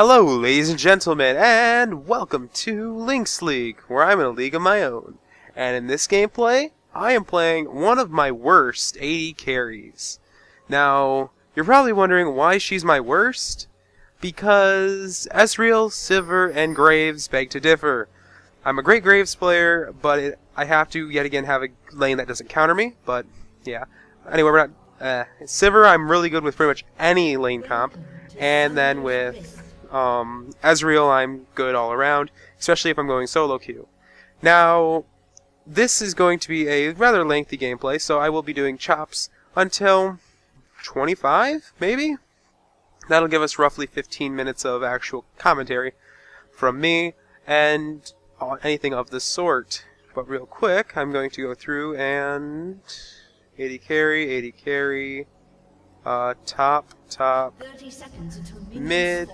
Hello, ladies and gentlemen, and welcome to Lynk's League, where I'm in a league of my own. And in this gameplay, I am playing one of my worst AD carries. Now, you're probably wondering why she's my worst? Because Ezreal, Sivir, and Graves beg to differ. I'm a great Graves player, but I have to, yet again, have a lane that doesn't counter me, but yeah. Anyway, we're not... Sivir, I'm really good with pretty much any lane comp, and then with... Ezreal, I'm good all around, especially if I'm going solo queue. Now, this is going to be a rather lengthy gameplay, so I will be doing chops until 25, maybe? That'll give us roughly 15 minutes of actual commentary from me, and anything of the sort. But real quick, I'm going to go through and... AD carry... top, 30 seconds until mid,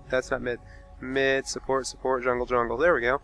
that's not mid, mid, support, jungle, there we go.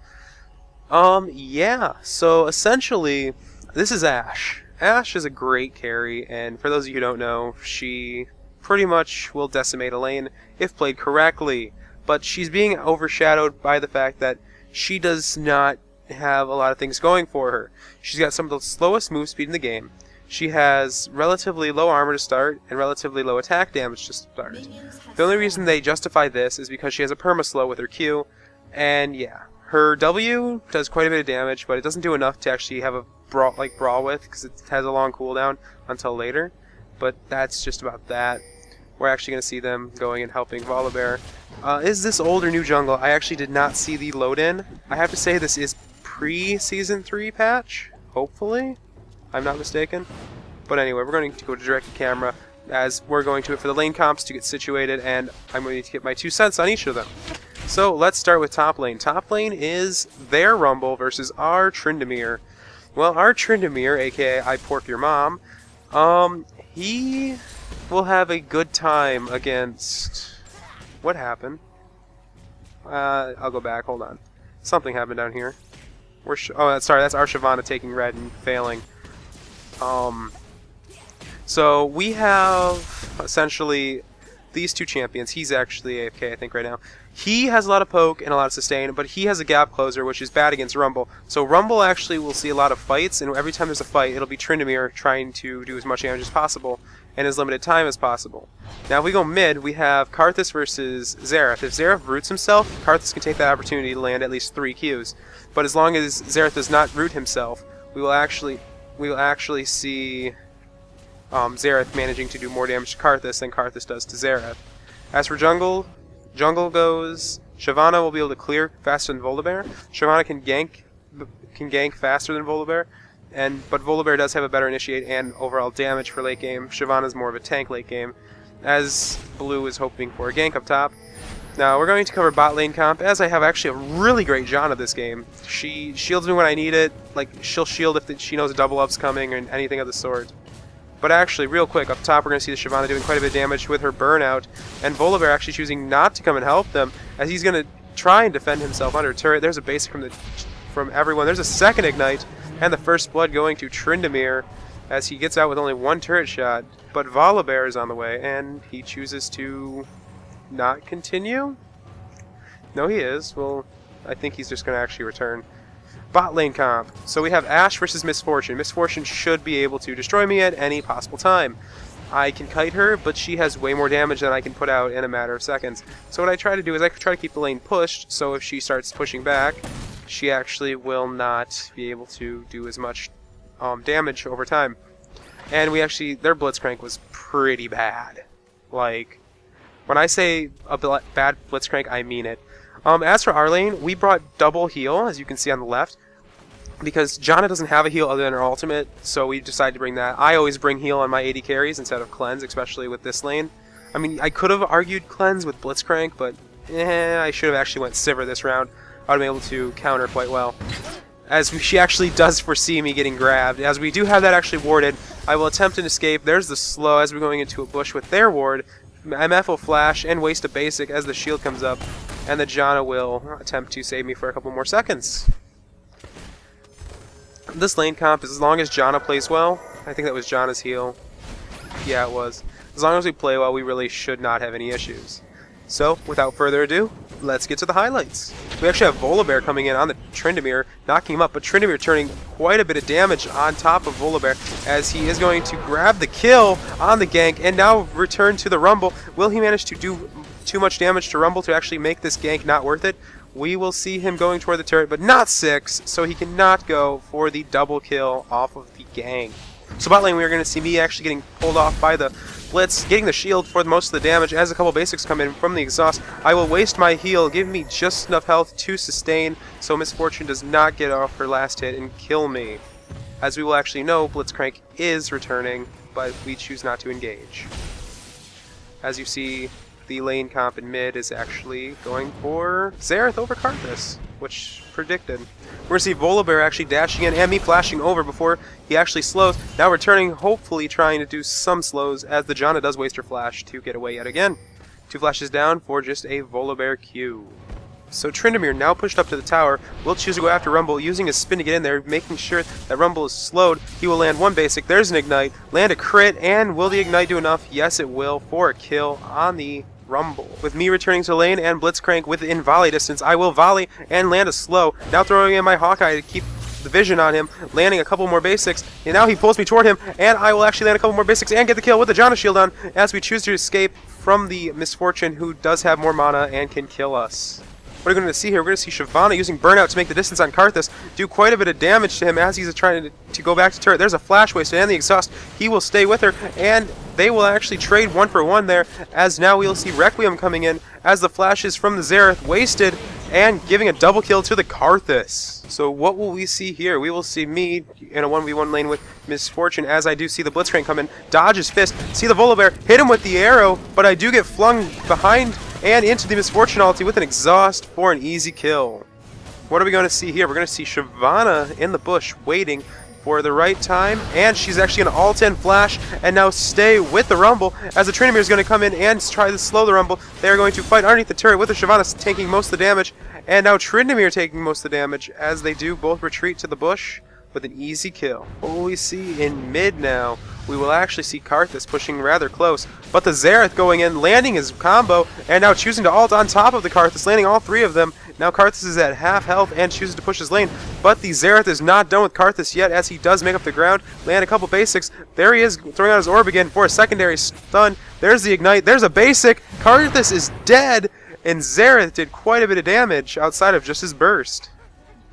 Yeah, so essentially, this is Ashe. Ashe is a great carry, and for those of you who don't know, she pretty much will decimate a lane if played correctly, but she's being overshadowed by the fact that she does not have a lot of things going for her. She's got some of the slowest move speed in the game. She has relatively low armor to start and relatively low attack damage to start. The only reason they justify this is because she has a perma-slow with her Q, and yeah, her W does quite a bit of damage, but it doesn't do enough to actually have a brawl with, because it has a long cooldown until later. But that's just about that. We're actually going to see them going and helping Volibear. Is this old or new jungle? I actually did not see the load-in. I have to say this is pre-Season 3 patch, hopefully. I'm not mistaken. But anyway, we're going to go to direct camera as we're going to it for the lane comps to get situated, and I'm going to get my 2 cents on each of them. So let's start with top lane. Top lane is their Rumble versus our Tryndamere. Well, our Tryndamere, aka I Pork Your Mom, he will have a good time against... What happened? I'll go back, hold on. Something happened down here. Sorry, that's our Shyvana taking red and failing. So we have essentially these 2 champions. He's actually AFK, I think, right now. He has a lot of poke and a lot of sustain, but he has a gap closer, which is bad against Rumble. So Rumble actually will see a lot of fights, and every time there's a fight, it'll be Tryndamere trying to do as much damage as possible in as limited time as possible. Now, if we go mid, we have Karthus versus Xerath. If Xerath roots himself, Karthus can take that opportunity to land at least 3 Qs. But as long as Xerath does not root himself, we will actually see Xerath managing to do more damage to Karthus than Karthus does to Xerath. As for jungle goes, Shyvana will be able to clear faster than Volibear. Shyvana can gank faster than Volibear, but Volibear does have a better initiate and overall damage for late game. Shyvana's more of a tank late game, as Blue is hoping for a gank up top. Now, we're going to cover bot lane comp, as I have actually a really great Janna this game. She shields me when I need it, like, she'll shield if she knows a double up's coming or anything of the sort. But actually, real quick, up top we're going to see the Shyvana doing quite a bit of damage with her burnout, and Volibear actually choosing not to come and help them, as he's going to try and defend himself under turret. There's a basic from everyone. There's a second ignite, and the first blood going to Tryndamere, as he gets out with only 1 turret shot. But Volibear is on the way, and he chooses to... not continue? No, he is. Well, I think he's just going to actually return. Bot lane comp. So we have Ashe versus Miss Fortune. Miss Fortune should be able to destroy me at any possible time. I can kite her, but she has way more damage than I can put out in a matter of seconds. So what I try to do is I try to keep the lane pushed, so if she starts pushing back, she actually will not be able to do as much damage over time. And their Blitzcrank was pretty bad. Like... when I say a bad Blitzcrank, I mean it. As for our lane, we brought double heal, as you can see on the left, because Janna doesn't have a heal other than her ultimate, so we decided to bring that. I always bring heal on my AD carries instead of cleanse, especially with this lane. I mean, I could have argued cleanse with Blitzcrank, but I should have actually went Sivir this round. I would have been able to counter quite well. As she actually does foresee me getting grabbed. As we do have that actually warded, I will attempt an escape. There's the slow as we're going into a bush with their ward. MF will flash and waste a basic as the shield comes up, and the Janna will attempt to save me for a couple more seconds. This lane comp is as long as Janna plays well. I think that was Janna's heal. Yeah, it was. As long as we play well, we really should not have any issues. So, without further ado, let's get to the highlights. We actually have Volibear coming in on the Tryndamere, knocking him up, but Tryndamere turning quite a bit of damage on top of Volibear as he is going to grab the kill on the gank and now return to the Rumble. Will he manage to do too much damage to Rumble to actually make this gank not worth it? We will see him going toward the turret, but not 6, so he cannot go for the double kill off of the gank. So bot lane, we are going to see me actually getting pulled off by the Blitz, getting the shield for most of the damage. As a couple basics come in from the exhaust, I will waste my heal, give me just enough health to sustain, so Miss Fortune does not get off her last hit and kill me. As we will actually know, Blitzcrank is returning, but we choose not to engage. As you see, the lane comp in mid is actually going for Xerath over Karthus, which predicted. We're going to see Volibear actually dashing in and me flashing over before he actually slows. Now returning, hopefully trying to do some slows as the Janna does waste her flash to get away yet again. 2 flashes down for just a Volibear Q. So Tryndamere, now pushed up to the tower, will choose to go after Rumble, using his spin to get in there, making sure that Rumble is slowed. He will land 1 basic, there's an Ignite, land a crit, and will the Ignite do enough? Yes, it will, for a kill on the Rumble. With me returning to lane and Blitzcrank within volley distance, I will volley and land a slow. Now throwing in my Hawkeye to keep the vision on him, landing a couple more basics, and now he pulls me toward him, and I will actually land a couple more basics and get the kill with the Janna shield on as we choose to escape from the Misfortune, who does have more mana and can kill us. What are we going to see here? We're going to see Shyvana using Burnout to make the distance on Karthus, do quite a bit of damage to him as he's trying to go back to turret. There's a flash waste and the exhaust. He will stay with her, and they will actually trade 1 for 1 there, as now we'll see Requiem coming in as the flashes from the Xerath wasted and giving a double kill to the Karthus. So what will we see here? We will see me in a 1v1 lane with Misfortune as I do see the Blitzcrank come in, dodge his fist, see the Volibear, hit him with the arrow, but I do get flung behind and into the Misfortune ulti with an exhaust for an easy kill. What are we going to see here? We're going to see Shyvana in the bush waiting for the right time, and she's actually going to ult in flash and now stay with the Rumble as the Tryndamere is going to come in and try to slow the Rumble. They are going to fight underneath the turret with the Shyvana taking most of the damage, and now Tryndamere taking most of the damage as they do both retreat to the bush with an easy kill. What will we see in mid now? We will actually see Karthus pushing rather close, but the Xerath going in, landing his combo, and now choosing to ult on top of the Karthus, landing all 3 of them. Now Karthus is at half health and chooses to push his lane, but the Xerath is not done with Karthus yet as he does make up the ground, land a couple basics. There he is, throwing out his orb again for a secondary stun. There's the Ignite, there's a basic. Karthus is dead, and Xerath did quite a bit of damage outside of just his burst.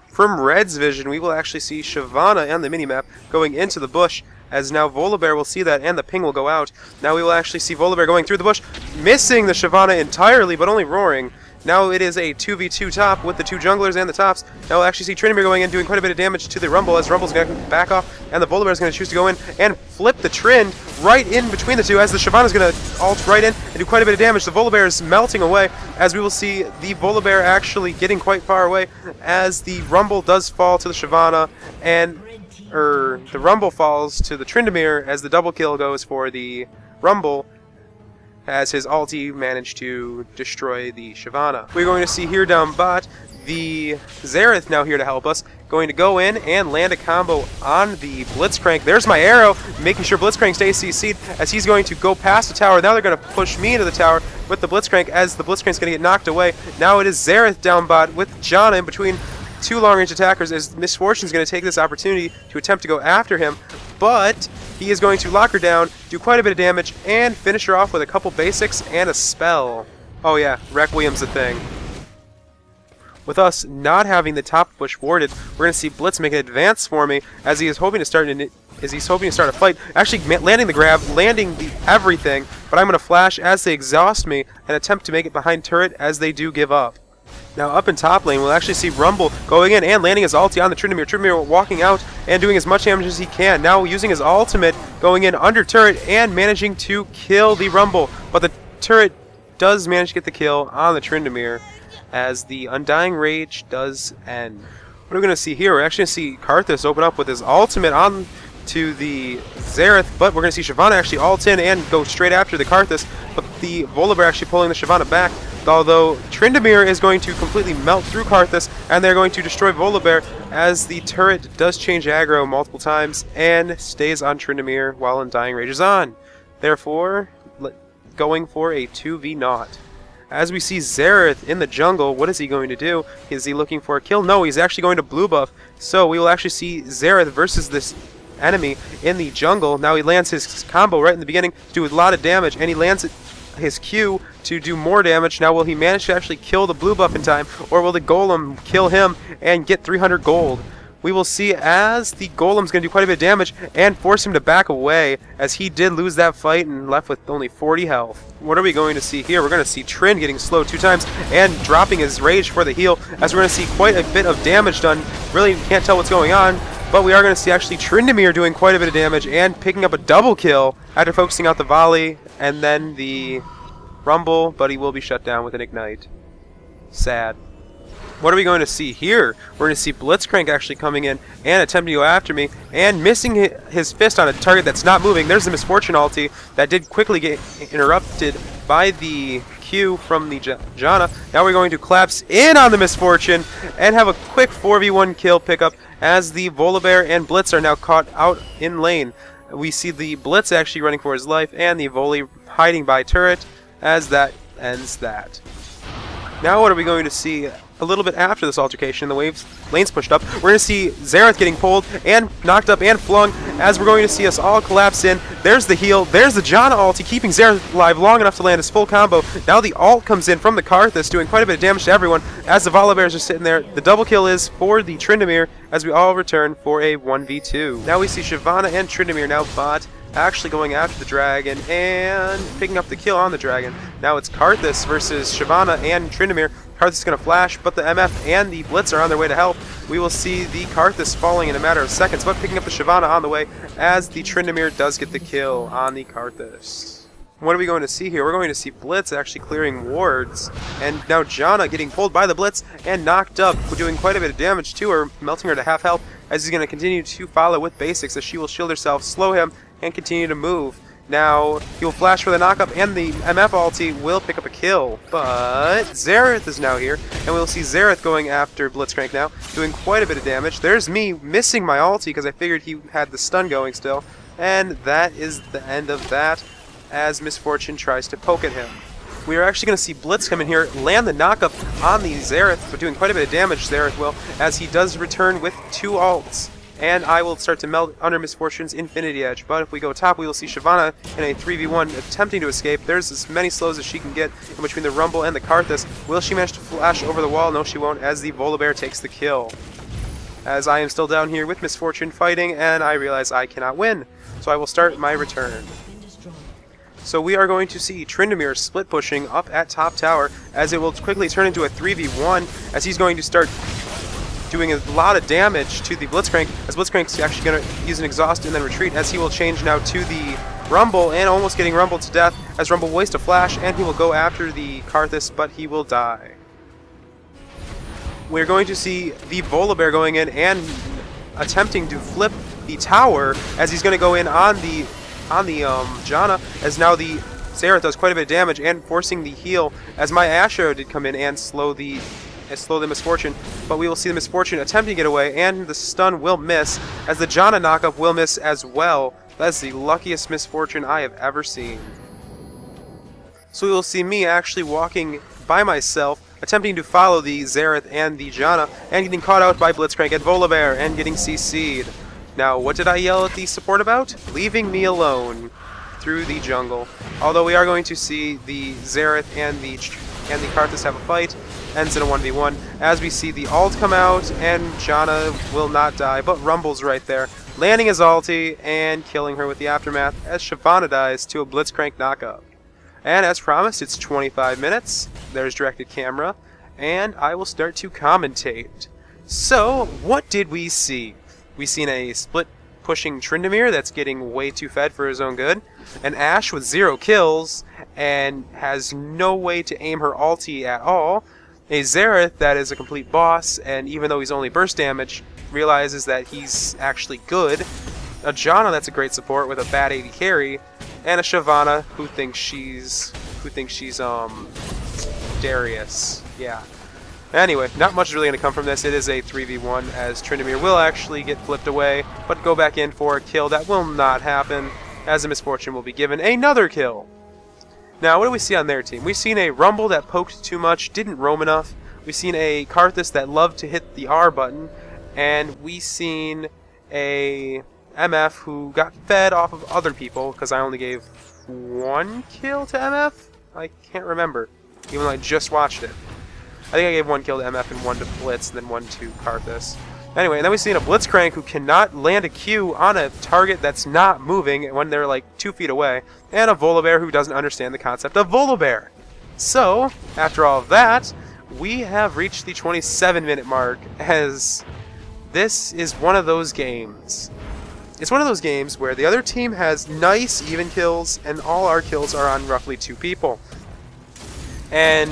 From Red's vision, we will actually see Shyvana on the minimap going into the bush, as now Volibear will see that and the ping will go out. Now we will actually see Volibear going through the bush, missing the Shyvana entirely, but only roaring. Now it is a 2v2 top with the 2 junglers and the tops. Now we'll actually see Tryndamere going in, doing quite a bit of damage to the Rumble as Rumble's going to back off, and the Volibear is going to choose to go in and flip the Trynd right in between the two as the Shyvana is going to ult right in and do quite a bit of damage. The Volibear is melting away as we will see the Volibear actually getting quite far away as the Rumble does fall to the Shyvana, and the Rumble falls to the Tryndamere as the double kill goes for the Rumble, as his ulti managed to destroy the Shyvana. We're going to see here down bot, the Xerath now here to help us, going to go in and land a combo on the Blitzcrank. There's my arrow, making sure Blitzcrank stays CC'd as he's going to go past the tower. Now they're going to push me into the tower with the Blitzcrank as the Blitzcrank's going to get knocked away. Now it is Xerath down bot with Janna in between 2 long-range attackers as Misfortune's going to take this opportunity to attempt to go after him, but he is going to lock her down, do quite a bit of damage, and finish her off with a couple basics and a spell. Oh yeah, Requiem's a thing. With us not having the top bush warded, we're going to see Blitz make an advance for me as he is hoping to start a fight. Actually landing the grab, landing the everything, but I'm going to flash as they exhaust me and attempt to make it behind turret as they do give up. Now up in top lane, we'll actually see Rumble going in and landing his ulti on the Tryndamere. Tryndamere walking out and doing as much damage as he can. Now using his ultimate, going in under turret and managing to kill the Rumble. But the turret does manage to get the kill on the Tryndamere as the Undying Rage does end. What are we going to see here? We're actually going to see Karthus open up with his ultimate on to the Xerath, but we're going to see Shyvana actually ult in and go straight after the Karthus, but the Volibear actually pulling the Shyvana back, although Tryndamere is going to completely melt through Karthus, and they're going to destroy Volibear as the turret does change aggro multiple times and stays on Tryndamere while Undying Rage is on. Therefore, going for a 2v0. As we see Xerath in the jungle, what is he going to do? Is he looking for a kill? No, he's actually going to blue buff. So we will actually see Xerath versus this enemy in the jungle. Now he lands his combo right in the beginning to do a lot of damage, and he lands his Q to do more damage. Now will he manage to actually kill the blue buff in time, or will the golem kill him and get 300 gold? We will see as the golem's going to do quite a bit of damage and force him to back away, as he did lose that fight and left with only 40 health. What are we going to see here? We're going to see Trin getting slowed 2 times and dropping his rage for the heal, as we're going to see quite a bit of damage done. Really can't tell what's going on, but we are going to see actually Tryndamere doing quite a bit of damage and picking up a double kill after focusing out the volley and then the rumble, but he will be shut down with an ignite. Sad. What are we going to see here? We're going to see Blitzcrank actually coming in and attempting to go after me and missing his fist on a target that's not moving. There's the Misfortune ulti that did quickly get interrupted by the Q from the Janna. Now we're going to collapse in on the Misfortune and have a quick 4v1 kill pickup as the Volibear and Blitz are now caught out in lane. We see the Blitz actually running for his life and the Voli hiding by turret, as that ends that. Now what are we going to see a little bit after this altercation? The lane's pushed up. We're going to see Xerath getting pulled and knocked up and flung, as we're going to see us all collapse in. There's the heal. There's the Janna ulti, keeping Xerath alive long enough to land his full combo. Now the ult comes in from the Karthus, doing quite a bit of damage to everyone, as the Volibears are sitting there. The double kill is for the Tryndamere, as we all return for a 1v2. Now we see Shyvana and Tryndamere now bot, actually going after the dragon and picking up the kill on the dragon. Now it's Karthus versus Shyvana and Tryndamere. Karthus is going to flash, but the MF and the Blitz are on their way to help. We will see the Karthus falling in a matter of seconds, but picking up the Shyvana on the way, as the Tryndamere does get the kill on the Karthus. What are we going to see here? We're going to see Blitz actually clearing wards, and now Janna getting pulled by the Blitz and knocked up, doing quite a bit of damage to her, melting her to half health, as he's going to continue to follow with basics, as she will shield herself, slow him, and continue to move. Now, he will flash for the knockup, and the MF ulti will pick up a kill. But Xerath is now here, and we'll see Xerath going after Blitzcrank now, doing quite a bit of damage. There's me missing my ulti, because I figured he had the stun going still. And that is the end of that, as Misfortune tries to poke at him. We are actually going to see Blitz come in here, land the knockup on the Xerath, but doing quite a bit of damage, Xerath will, as he does return with 2 ults. And I will start to melt under Misfortune's Infinity Edge. But if we go top, we will see Shyvana in a 3v1 attempting to escape. There's as many slows as she can get in between the Rumble and the Karthus. Will she manage to flash over the wall? No, she won't, as the Volibear takes the kill. As I am still down here with Misfortune fighting, and I realize I cannot win. So I will start my return. So we are going to see Tryndamere split pushing up at top tower, as it will quickly turn into a 3v1, as he's going to start doing a lot of damage to the Blitzcrank, as Blitzcrank's actually going to use an exhaust and then retreat, as he will change now to the Rumble, and almost getting Rumbled to death, as Rumble wastes a flash, and he will go after the Karthus, but he will die. We're going to see the Volibear going in and attempting to flip the tower, as he's going to go in on the Janna, as now the Xerath does quite a bit of damage and forcing the heal, as my Ashe did come in and slow the Misfortune, but we will see the Misfortune attempting to get away, and the stun will miss, as the Janna knockup will miss as well. That's the luckiest Misfortune I have ever seen. So we will see me actually walking by myself, attempting to follow the Xerath and the Janna, and getting caught out by Blitzcrank and Volibear, and getting CC'd. Now, what did I yell at the support about? Leaving me alone through the jungle. Although we are going to see the Xerath and the Karthus have a fight. Ends in a 1v1, as we see the ult come out, and Janna will not die, but Rumble's right there, landing his ulti and killing her with the aftermath, as Shyvana dies to a Blitzcrank knockup. And as promised, it's 25 minutes, there's directed camera, and I will start to commentate. So, what did we see? We seen a split pushing Tryndamere that's getting way too fed for his own good, an Ashe with 0 kills, and has no way to aim her ulti at all, a Xerath that is a complete boss, and even though he's only burst damage, realizes that he's actually good, a Janna that's a great support with a bad AD carry, and a Shyvana who thinks she's Darius. Yeah. Anyway, not much is really going to come from this. It is a 3v1, as Tryndamere will actually get flipped away, but go back in for a kill that will not happen, as the Misfortune will be given another kill. Now, what do we see on their team? We've seen a Rumble that poked too much, didn't roam enough. We've seen a Karthus that loved to hit the R button. And we've seen a MF who got fed off of other people, because I only gave 1 kill to MF? I can't remember, even though I just watched it. I think I gave 1 kill to MF and 1 to Blitz, and then 1 to Karthus. Anyway, and then we've seen a Blitzcrank who cannot land a Q on a target that's not moving when they're like 2 feet away, and a Volibear who doesn't understand the concept of Volibear. So, after all of that, we have reached the 27-minute mark, as this is one of those games. It's one of those games where the other team has nice, even kills, and all our kills are on roughly 2 people. And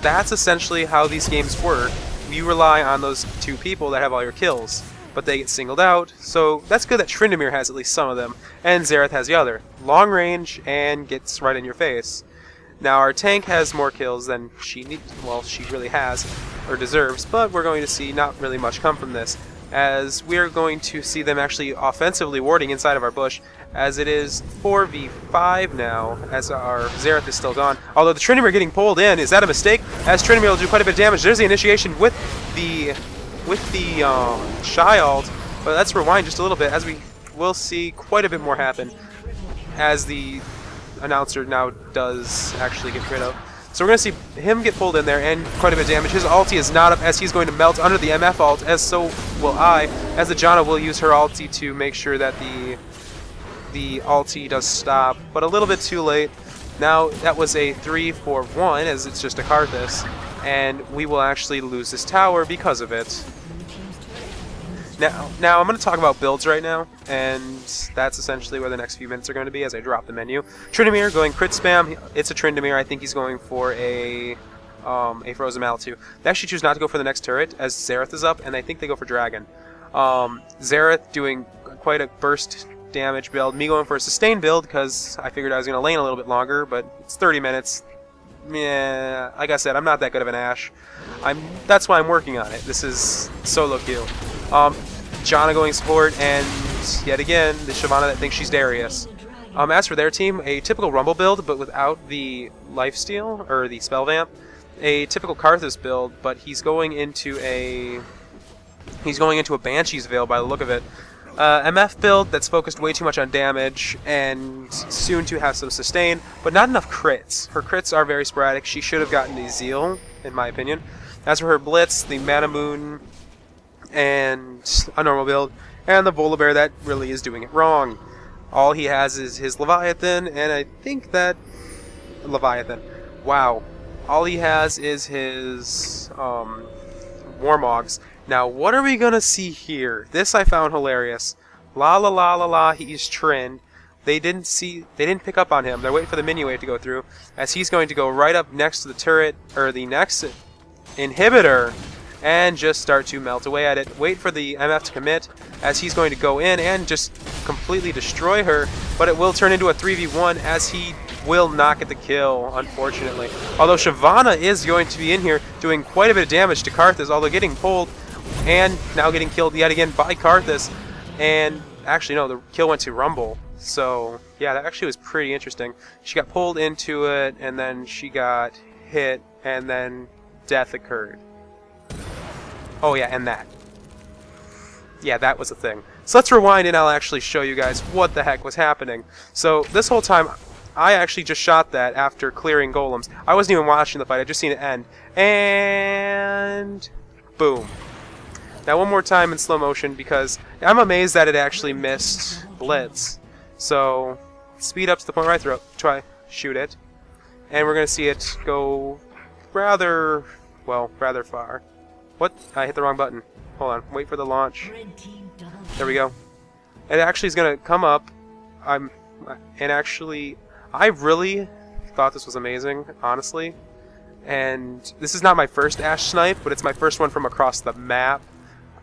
that's essentially how these games work. You rely on those 2 people that have all your kills, but they get singled out, so that's good that Tryndamere has at least some of them, and Xerath has the other. Long range, and gets right in your face. Now our tank has more kills than she really has, or deserves, but we're going to see not really much come from this, as we're going to see them actually offensively warding inside of our bush, as it is 4v5 now, as our Xerath is still gone. Although the Tryndamere getting pulled in, is that a mistake? As Tryndamere will do quite a bit of damage. There's the initiation with the Shy ult, but let's rewind just a little bit, as we will see quite a bit more happen, as the announcer now does actually get rid of. So we're going to see him get pulled in there and quite a bit of damage. His ulti is not up, as he's going to melt under the MF ult, as so will I, as the Janna will use her ulti to make sure that the ulti does stop, but a little bit too late. Now that was a 3-4-1, as it's just a Karthus, and we will actually lose this tower because of it. Now I'm going to talk about builds right now, and that's essentially where the next few minutes are going to be as I drop the menu. Tryndamere going crit spam. It's a Tryndamere. I think he's going for a Frozen Mallet too. They actually choose not to go for the next turret, as Xerath is up, and I think they go for Dragon. Xerath doing quite a burst damage build. Me going for a sustain build, because I figured I was going to lane a little bit longer, but it's 30 minutes. Yeah, like I said, I'm not that good of an Ashe. That's why I'm working on it. This is solo queue. Janna going support, and yet again, the Shyvana that thinks she's Darius. As for their team, a typical Rumble build, but without the lifesteal, or the spell vamp. A typical Karthus build, but he's going into a Banshee's Veil by the look of it. MF build that's focused way too much on damage, and soon to have some sustain, but not enough crits. Her crits are very sporadic. She should have gotten a Zeal, in my opinion. As for her Blitz, the Mana Moon, and a normal build, and the Volibear that really is doing it wrong. All he has is his Leviathan, and I think that... Leviathan. Wow. All he has is his Warmogs. Now, what are we gonna see here? This I found hilarious. La la la la la, he's Trynd. They didn't pick up on him. They're waiting for the mini wave to go through, as he's going to go right up next to the turret, or the next inhibitor, and just start to melt away at it. Wait for the MF to commit, as he's going to go in and just completely destroy her, but it will turn into a 3v1, as he will not get the kill, unfortunately. Although Shyvana is going to be in here doing quite a bit of damage to Karthus, although getting pulled and now getting killed yet again by Karthus. And actually, no, the kill went to Rumble. So, yeah, that actually was pretty interesting. She got pulled into it, and then she got hit, and then death occurred. Oh, yeah, and that. Yeah, that was a thing. So let's rewind, and I'll actually show you guys what the heck was happening. So, this whole time, I actually just shot that after clearing golems. I wasn't even watching the fight, I just seen it end. And... boom. Now one more time in slow motion, because I'm amazed that it actually missed Blitz. So, speed up to the point where I shoot it. And we're going to see it go rather far. What? I hit the wrong button. Hold on, wait for the launch. There we go. It actually is going to come up. I really thought this was amazing, honestly. And this is not my first Ashe snipe, but it's my first one from across the map.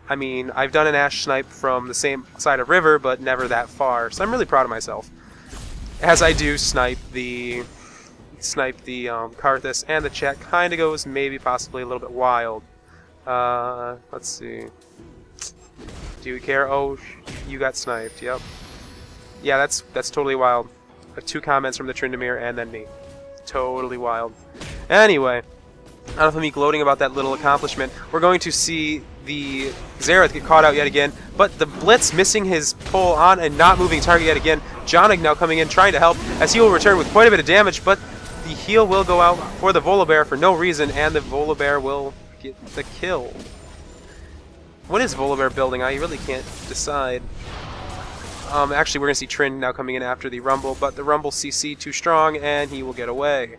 I mean, I've done an Ashe snipe from the same side of river, but never that far, so I'm really proud of myself. As I do snipe the Karthus, and the chat kind of goes maybe possibly a little bit wild. Let's see. Do we care? Oh, you got sniped, yep. Yeah, that's totally wild. 2 comments from the Tryndamere and then me. totally wild. Anyway, enough of me gloating about that little accomplishment. We're going to see the Xerath get caught out yet again, but the Blitz missing his pull on and not moving target yet again. Jonik now coming in trying to help as he will return with quite a bit of damage, but the heal will go out for the Volibear for no reason, and the Volibear will get the kill. What is Volibear building? I really can't decide. Actually, we're going to see Trin now coming in after the Rumble, but the Rumble CC too strong, and he will get away.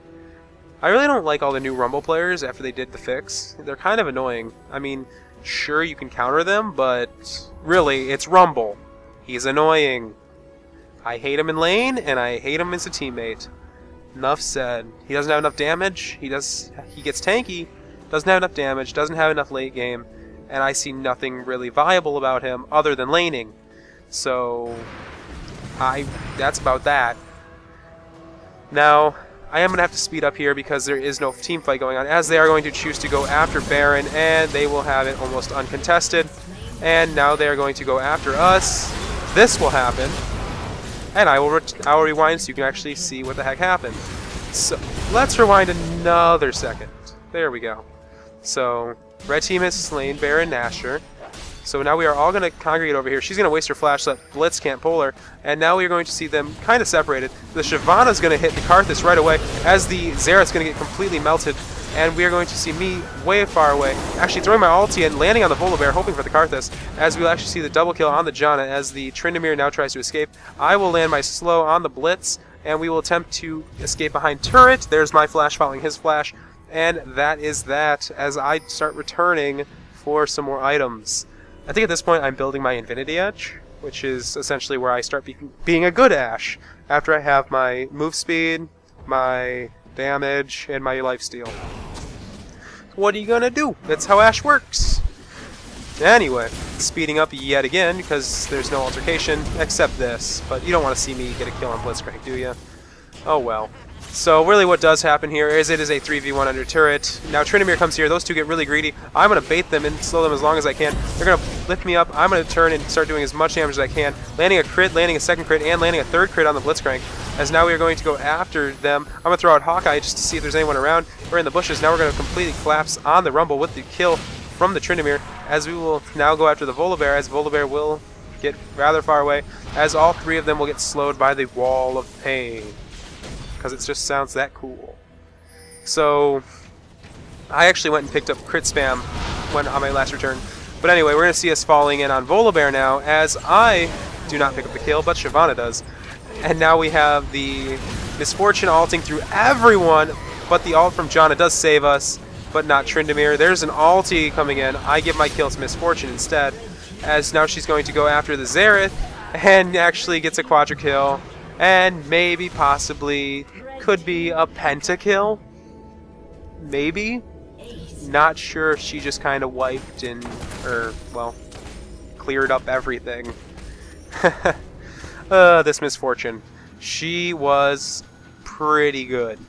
I really don't like all the new Rumble players after they did the fix. They're kind of annoying. I mean, sure, you can counter them, but really, it's Rumble. He's annoying. I hate him in lane, and I hate him as a teammate. Enough said. He doesn't have enough damage. He gets tanky, doesn't have enough damage, doesn't have enough late game, and I see nothing really viable about him other than laning. So, that's about that. Now, I am going to have to speed up here because there is no team fight going on, as they are going to choose to go after Baron, and they will have it almost uncontested. And now they are going to go after us. This will happen. And I will rewind so you can actually see what the heck happened. So, let's rewind another second. There we go. So, red team has slain Baron Nashor. So now we are all going to congregate over here. She's going to waste her flash so that Blitz can't pull her. And now we are going to see them kind of separated. The Shyvana is going to hit the Karthus right away as the Xerath's going to get completely melted. And we are going to see me way far away, actually throwing my ulti and landing on the Volibear, hoping for the Karthus, as we'll actually see the double kill on the Janna as the Tryndamere now tries to escape. I will land my slow on the Blitz, and we will attempt to escape behind turret. There's my flash following his flash. And that is that, as I start returning for some more items. I think at this point I'm building my Infinity Edge, which is essentially where I start being a good Ashe, after I have my move speed, my damage, and my lifesteal. What are you gonna do? That's how Ashe works! Anyway, speeding up yet again, because there's no altercation, except this, but you don't want to see me get a kill on Blitzcrank, do you? Oh well. So really what does happen here is it is a 3v1 under turret. Now Tryndamere comes here, those two get really greedy. I'm going to bait them and slow them as long as I can. They're going to lift me up, I'm going to turn and start doing as much damage as I can. Landing a crit, landing a second crit, and landing a third crit on the Blitzcrank. As now we are going to go after them. I'm going to throw out Hawkeye just to see if there's anyone around. We're in the bushes, now we're going to completely collapse on the Rumble with the kill from the Tryndamere. As we will now go after the Volibear, as Volibear will get rather far away. As all three of them will get slowed by the Wall of Pain. Because it just sounds that cool. So, I actually went and picked up crit spam on my last return. But anyway, we're going to see us falling in on Volibear now, as I do not pick up the kill, but Shyvana does. And now we have the Misfortune ulting through everyone, but the ult from Janna does save us, but not Tryndamere. There's an ulti coming in. I give my kill to Misfortune instead, as now she's going to go after the Xerath, and actually gets a quadra kill. And maybe, possibly, could be a pentakill? Maybe? Not sure if she just kind of wiped and, well, cleared up everything. This Misfortune. She was pretty good.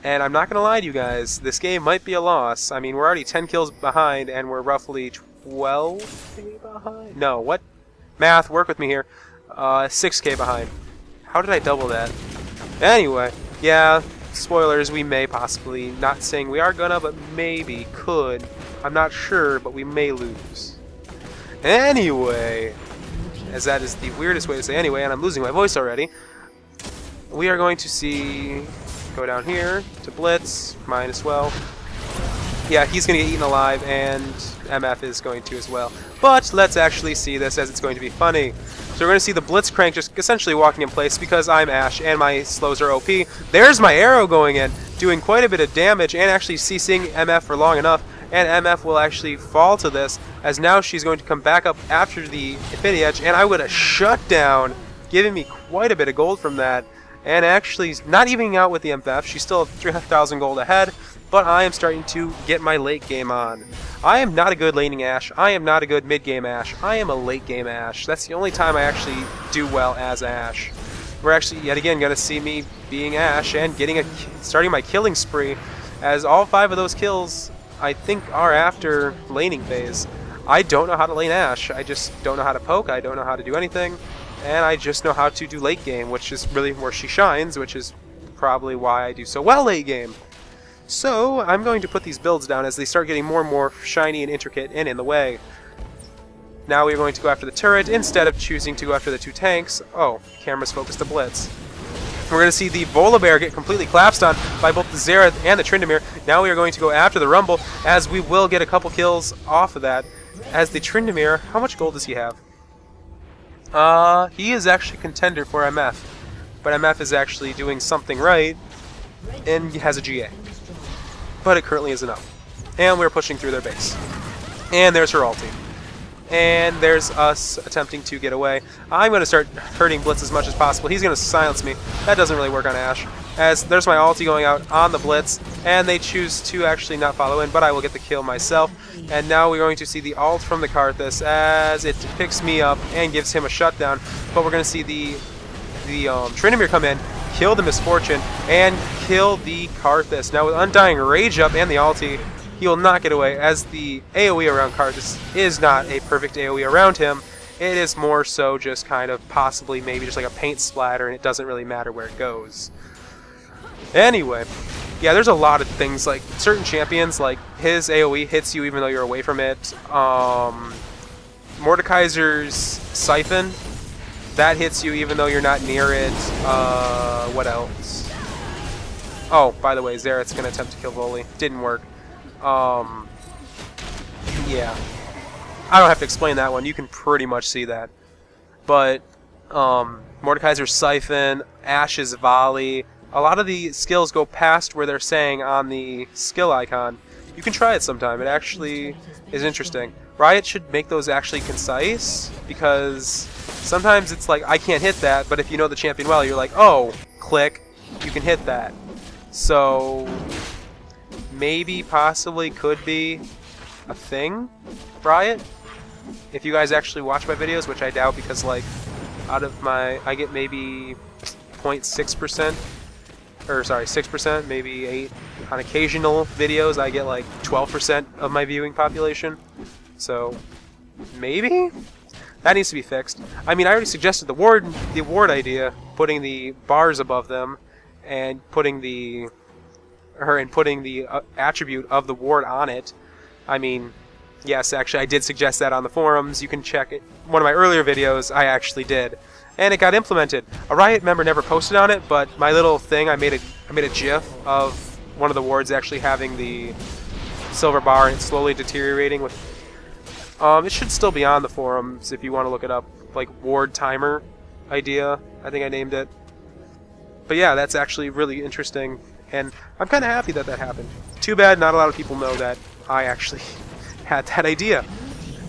And I'm not going to lie to you guys, this game might be a loss. I mean, we're already 10 kills behind, and we're roughly 12k behind? No, what? Math, work with me here. 6k behind. How did I double that? Anyway, yeah, spoilers, we may possibly, not saying we are gonna, but maybe, could. I'm not sure, but we may lose. Anyway, as that is the weirdest way to say anyway, and I'm losing my voice already, we are going to see, go down here to Blitz, mine as well. Yeah, he's going to get eaten alive, and MF is going to as well. But let's actually see this, as it's going to be funny. So we're going to see the Blitzcrank just essentially walking in place because I'm Ashe and my slows are OP. There's my arrow going in, doing quite a bit of damage, and actually CCing MF for long enough. And MF will actually fall to this, as now she's going to come back up after the Infinity Edge, and I would have shut down, giving me quite a bit of gold from that. And actually, not evening out with the MF, she's still 3,000 gold ahead, but I am starting to get my late game on. I am not a good laning Ashe, I am not a good mid game Ashe, I am a late game Ashe. That's the only time I actually do well as Ashe. We're actually yet again going to see me being Ashe and starting my killing spree, as all 5 of those kills I think are after laning phase. I don't know how to lane Ashe, I just don't know how to poke, I don't know how to do anything. And I just know how to do late game, which is really where she shines, which is probably why I do so well late game. So I'm going to put these builds down as they start getting more and more shiny and intricate and in the way. Now we're going to go after the turret instead of choosing to go after the 2 tanks. Oh, camera's focused to Blitz. We're going to see the Volibear get completely collapsed on by both the Xerath and the Tryndamere. Now we are going to go after the Rumble, as we will get a couple kills off of that. As the Tryndamere, how much gold does he have? He is actually contender for MF. But MF is actually doing something right, and he has a GA. But it currently isn't up. And we're pushing through their base. And there's her ulti. And there's us attempting to get away. I'm going to start hurting Blitz as much as possible. He's going to silence me. That doesn't really work on Ashe. As there's my ulti going out on the Blitz, and they choose to actually not follow in, but I will get the kill myself. And now we're going to see the ult from the Karthus as it picks me up and gives him a shutdown. But we're going to see the Tryndamere come in, kill the Misfortune, and kill the Karthus. Now with Undying Rage up and the ulti, he will not get away, as the AoE around Karthus is not a perfect AoE around him. It is more so just kind of possibly maybe just like a paint splatter, and it doesn't really matter where it goes. Anyway, yeah, there's a lot of things, like certain champions, like his AoE hits you even though you're away from it. Mordekaiser's Siphon, that hits you even though you're not near it. What else? Oh, by the way, Xerath's going to attempt to kill Voli. Didn't work. Yeah. I don't have to explain that one. You can pretty much see that. But, Mordekaiser's Siphon, Ashe's Volley, a lot of the skills go past where they're saying on the skill icon. You can try it sometime. It actually is interesting. Riot should make those actually concise, because sometimes it's like, I can't hit that, but if you know the champion well, you're like, oh, click, you can hit that. So maybe, possibly, could be a thing, Riot. If you guys actually watch my videos, which I doubt, because like out of my, I get maybe 0.6%, or sorry, 6%, maybe 8. On occasional videos, I get like 12% of my viewing population. So maybe that needs to be fixed. I mean, I already suggested the ward idea, putting the bars above them, and putting the attribute of the ward on it. I mean, yes, actually, I did suggest that on the forums. You can check it. One of my earlier videos, I actually did, and it got implemented. A Riot member never posted on it, but my little thing, I made a GIF of one of the wards actually having the silver bar and it's slowly deteriorating. With it should still be on the forums if you want to look it up. Like ward timer idea, I think I named it. But yeah, that's actually really interesting, and I'm kind of happy that that happened. Too bad not a lot of people know that I actually had that idea.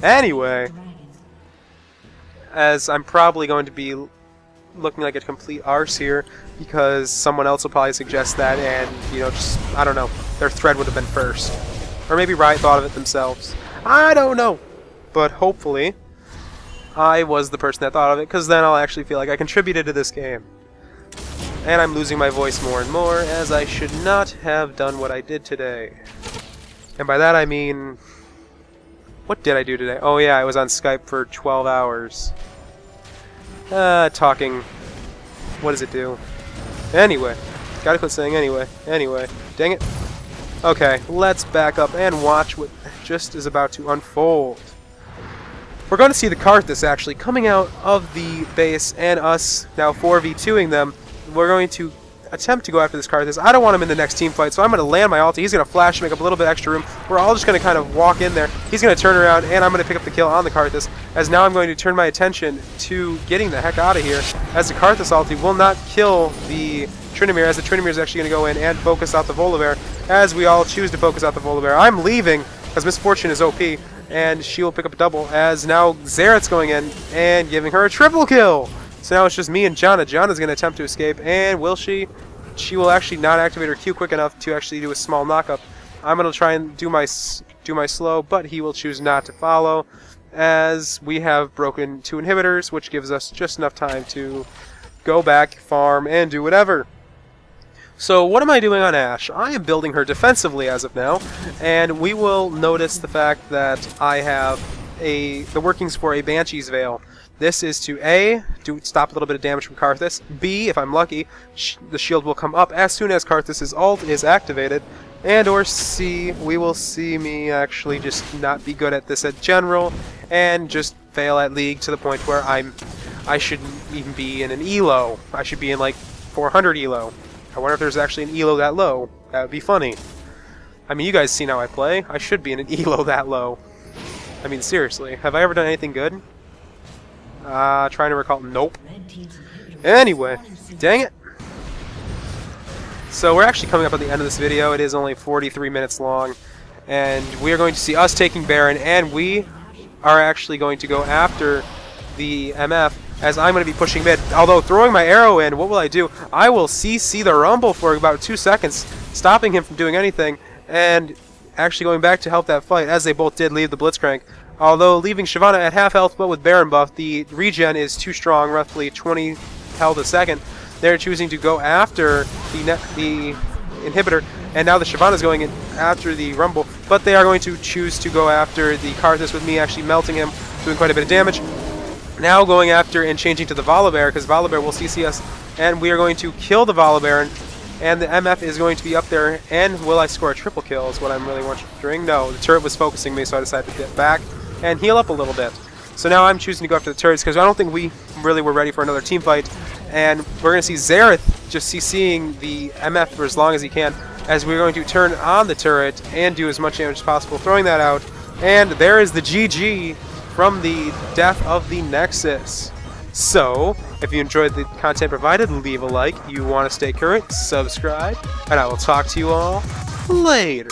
Anyway, as I'm probably going to be looking like a complete arse here, because someone else will probably suggest that, and, you know, just, I don't know, their thread would have been first. Or maybe Riot thought of it themselves. I don't know. But hopefully, I was the person that thought of it, because then I'll actually feel like I contributed to this game. And I'm losing my voice more and more, as I should not have done what I did today. And by that I mean, what did I do today? Oh yeah, I was on Skype for 12 hours. Talking. What does it do? Anyway. Gotta quit saying anyway. Anyway. Dang it. Okay, let's back up and watch what just is about to unfold. We're going to see the Karthus actually coming out of the base, and us now 4v2ing them. We're going to attempt to go after this Karthus. I don't want him in the next team fight, so I'm going to land my ulti. He's going to flash to make up a little bit extra room. We're all just going to kind of walk in there. He's going to turn around, and I'm going to pick up the kill on the Karthus, as now I'm going to turn my attention to getting the heck out of here, as the Karthus ulti will not kill the Tryndamere, as the Tryndamere is actually going to go in and focus out the Volibear, as we all choose to focus out the Volibear. I'm leaving, because Misfortune is OP, and she will pick up a double, as now Xerath's going in and giving her a triple kill. So now it's just me and Janna. Janna's going to attempt to escape, and will she? She will actually not activate her Q quick enough to actually do a small knockup. I'm going to try and do my slow, but he will choose not to follow, as we have broken 2 inhibitors, which gives us just enough time to go back, farm, and do whatever. So what am I doing on Ashe? I am building her defensively as of now, and we will notice the fact that I have the workings for a Banshee's Veil. This is to A, stop a little bit of damage from Karthus. B, if I'm lucky, the shield will come up as soon as Karthus' ult is activated. And or C, we will see me actually just not be good at this at general and just fail at League to the point where I shouldn't even be in an ELO. I should be in like 400 ELO. I wonder if there's actually an ELO that low. That would be funny. I mean, you guys seen how I play. I should be in an ELO that low. I mean, seriously. Have I ever done anything good? Trying to recall. Nope. Anyway, dang it. So we're actually coming up at the end of this video. It is only 43 minutes long. And we are going to see us taking Baron. And we are actually going to go after the MF, as I'm going to be pushing mid. Although throwing my arrow in, what will I do? I will CC the Rumble for about 2 seconds, stopping him from doing anything, and actually going back to help that fight, as they both did leave the Blitzcrank. Although leaving Shyvana at half health, but with Baron buff, the regen is too strong, roughly 20 health a second. They're choosing to go after the inhibitor, and now the Shyvana is going in after the Rumble, but they are going to choose to go after the Karthus with me actually melting him, doing quite a bit of damage. Now going after and changing to the Volibear, because Volibear will CC us, and we are going to kill the Volibear, and the MF is going to be up there, and will I score a triple kill is what I'm really wondering. No, the turret was focusing me, so I decided to get back and heal up a little bit. So now I'm choosing to go after the turrets, because I don't think we really were ready for another team fight, and we're going to see Xerath just CCing the MF for as long as he can, as we're going to turn on the turret and do as much damage as possible, throwing that out, and there is the GG from the death of the Nexus. So, if you enjoyed the content provided, leave a like. You want to stay current, subscribe, and I will talk to you all later.